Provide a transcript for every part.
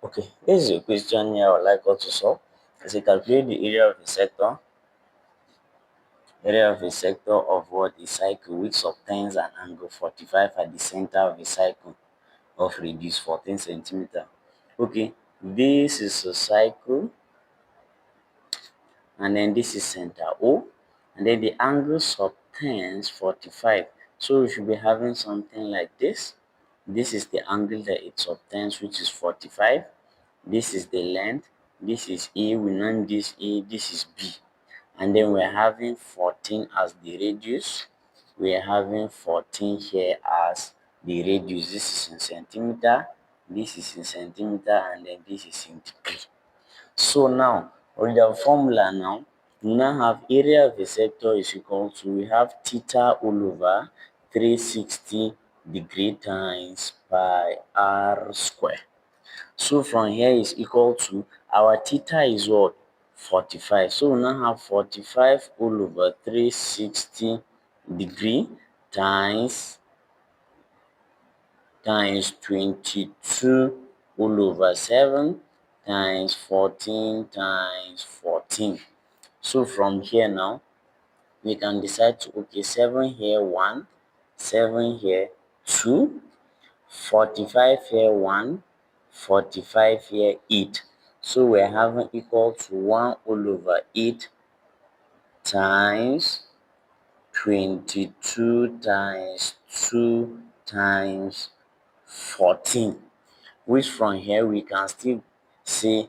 Okay, this is a question here I would like us to solve. As a calculate the area of a sector of what a cycle which subtends an angle 45 at the center of a cycle of radius 14 centimeter. Okay, this is a cycle and then this is center O, and then the angle subtends 45. So we should be having something like this. This is the angle that it subtends, which is 45. This is the length. This is A. We name this A. This is B. And then we're having 14 as the radius. We're having 14 here as the radius. This is in centimeter. This is in centimeter, and then this is in degree. So now, with the formula now, we now have area of a sector is equal to, we have theta all over 360 degree times pi r square. So from here is equal to, our theta is what? 45. So we now have 45 all over 360 degree times 22 all over 7 times 14 times 14. So from here now, we can decide to, okay, 7 here 1, 7 here 2, 45 here 1, 45 here 8. So we're having equal to 1 all over 8 times 22 times 2 times 14, which from here we can still say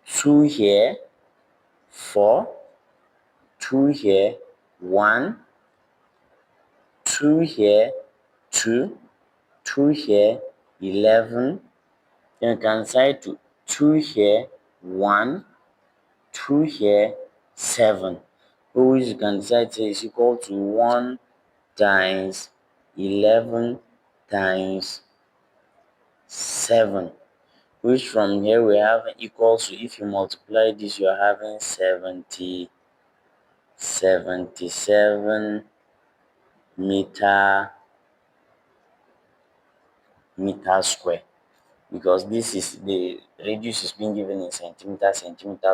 2 here 4, 2 here 1, 2 here 2, 2 here 11. Then we can decide to 2 here 1, 2 here 7, which you can decide to is equal to 1 times 11 times 7, which from here we have equal to, if you multiply this, you are having 77 meter square, because this is the radius is being given in centimeter.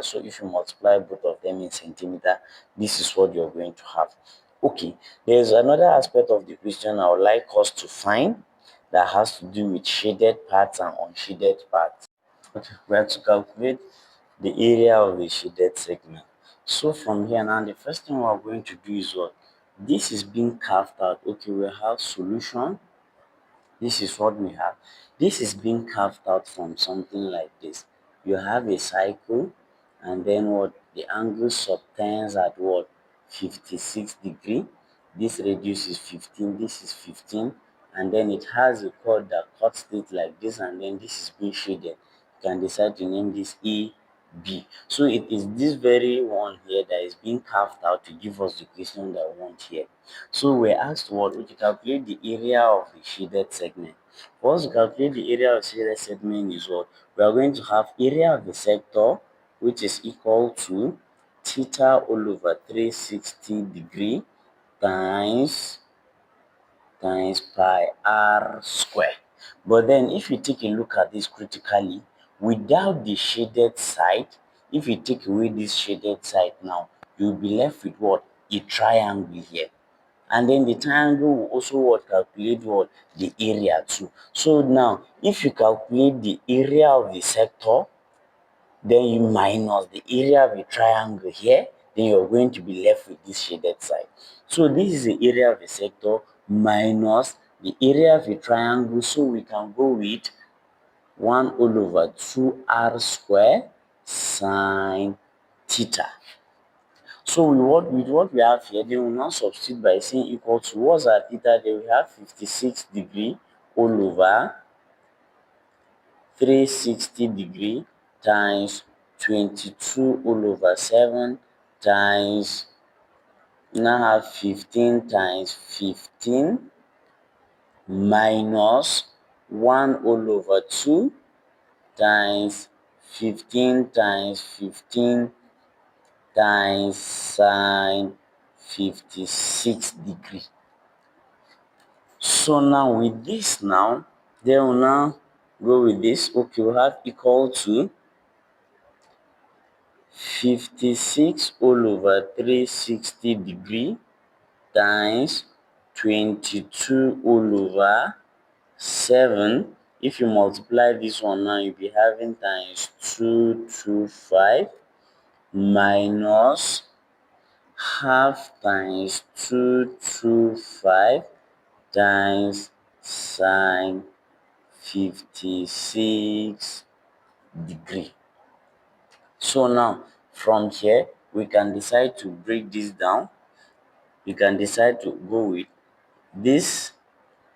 So if you multiply both of them in centimeter, this is what you're going to have. Okay, there's another aspect of the question I would like us to find that has to do with shaded parts and unshaded parts. Okay, we have to calculate the area of the shaded segment. So from here now, the first thing we're going to do is what? This is being carved out. Okay, we have solution. This is what we have. This is being carved out from something like this. You have a cycle, and then what? The angle subtends at what? 56 degree. This radius is 15, this is 15, and then it has a chord that cuts it like this, and then this is being shaded. You can decide to name this A, B. So it is this very one here that is being carved out to give us the question that we want here. So we're asked what? We calculate the area of the shaded segment. For us to calculate the area of shaded segment is what? We are going to have area of the sector, which is equal to theta all over 360 degree times pi r square. But then if you take a look at this critically, without the shaded side, if you take away this shaded side now, you'll be left with what? A triangle here. And then the triangle will also what? Calculate what? The area too. So now, if you calculate the area of the sector, then you minus the area of a triangle here, then you're going to be left with this shaded side. So this is the area of a sector minus the area of a triangle, so we can go with 1 all over 2r square sine theta. So with what we have here, then we now substitute by saying equal to, what's our theta? Then we have 56 degree all over 360 degree times 22 all over 7 times, now have 15 times 15 minus 1 all over 2 times 15 times 15 times sine 56 degree. So now with this now, then we now go with this. Okay, we have equal to 56 all over 360 degree times 22 all over 7. If you multiply this one now, you'll be having times 225 minus half times 225 times sine 56 degree. So now from here we can decide to break this down. We can decide to go with this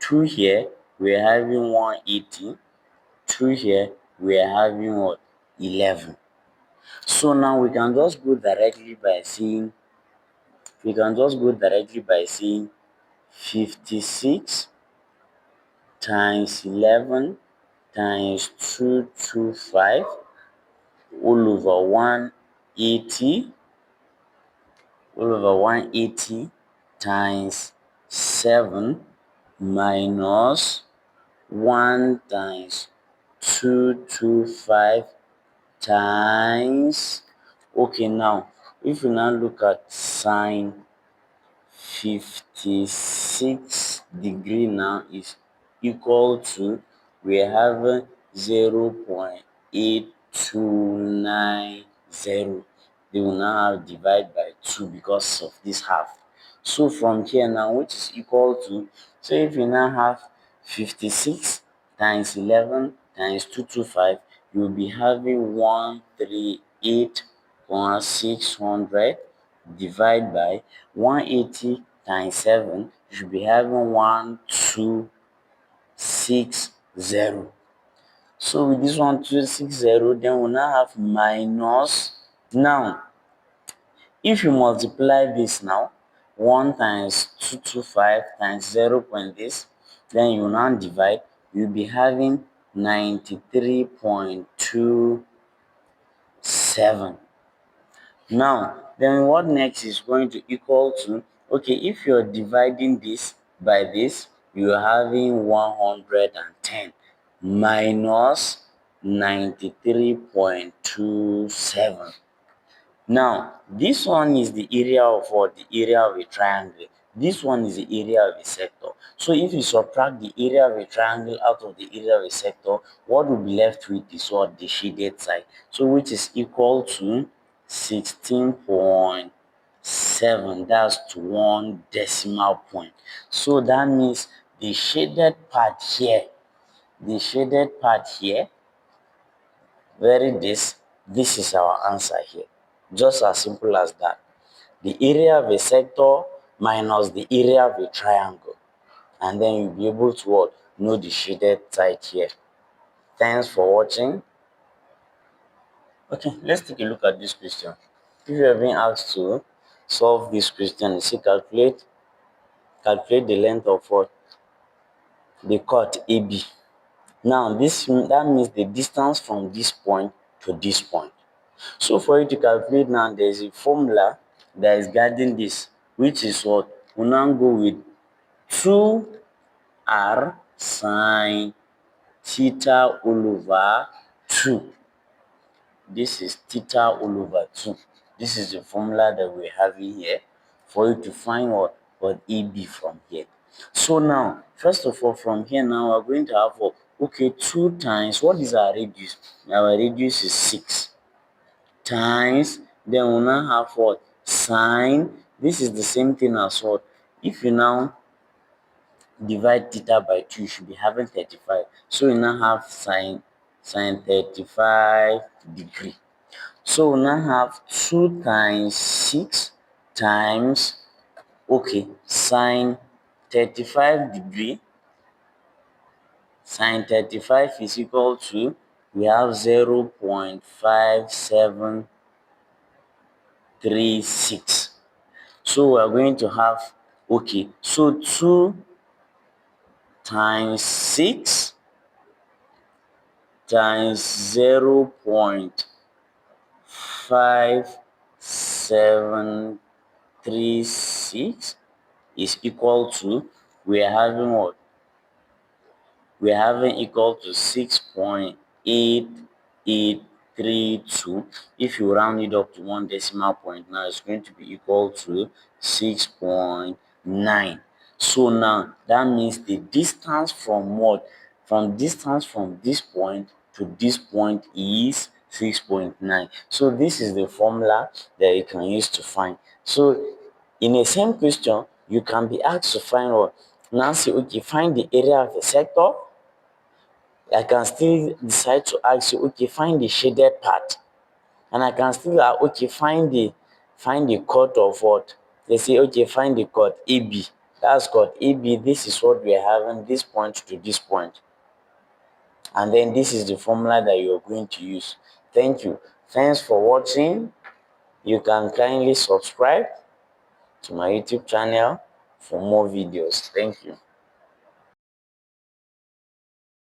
2 here, we're having 180. 2 here, we're having what? 11. So now we can just go directly by saying 56 times 11 times 225 all over 180 times 7 minus 1 times 225 times, okay, now if you now look at sine 56 degree now is equal to, we are having 0.8290. They will now have divide by 2 because of this half. So from here now, which is equal to, so if you now have 56 times 11 times 225, you will be having 138,600 divide by 180 times 7, you should be having 1260. So with this 1260, then we now have minus. Now, if you multiply this now, 1 times 225 times 0 point this, then you now divide, you'll be having 93.27. Now, then what next is going to equal to, okay, if you're dividing this by this, you're having 110 minus 93.27. Now, this one is the area of what? The area of a triangle. This one is the area of a sector. So if you subtract the area of a triangle out of the area of a sector, what will be left with is what? The shaded side. So which is equal to 16.7. That's to 1 decimal point. So that means the shaded part here, very this is our answer here. Just as simple as that. The area of a sector minus the area of a triangle. And then you'll be able to what? Know the shaded side here. Thanks for watching. Okay, let's take a look at this question. If you have been asked to solve this question, you see calculate the length of what? The chord AB. Now that means the distance from this point to this point. So for you to calculate now, there is a formula that is guiding this, which is what? We now go with 2r sine theta all over 2. This is theta all over 2. This is the formula that we're having here for you to find what AB from here. So now, first of all, from here now, we're going to have what? Okay, 2 times, what is our radius? Our radius is 6. Times, then we'll now have what? Sine. This is the same thing as what? If you now divide theta by 2, you should be having 35. So you now have sine 35 degree. So we now have 2 times 6 times, okay, sine 35 degree. Sine 35 is equal to, we have 0.5736. So we are going to have, okay, so 2 times 6 times 0.5736 is equal to, we are having what? we're having equal to 6.8832. If you round it up to one decimal point, now it's going to be equal to 6.9. So now that means the distance from what? From distance from this point to this point is 6.9. So this is the formula that you can use to find. So in the same question, you can be asked to find what? Now say, okay, find the area of the sector. I can still decide to ask you, okay, find the shaded part. And I can still, okay, find the chord of what? They say, okay, find the chord AB. That's chord AB. This is what we are having, this point to this point. And then this is the formula that you're going to use. Thank you. Thanks for watching. You can kindly subscribe to my YouTube channel for more videos. Thank you.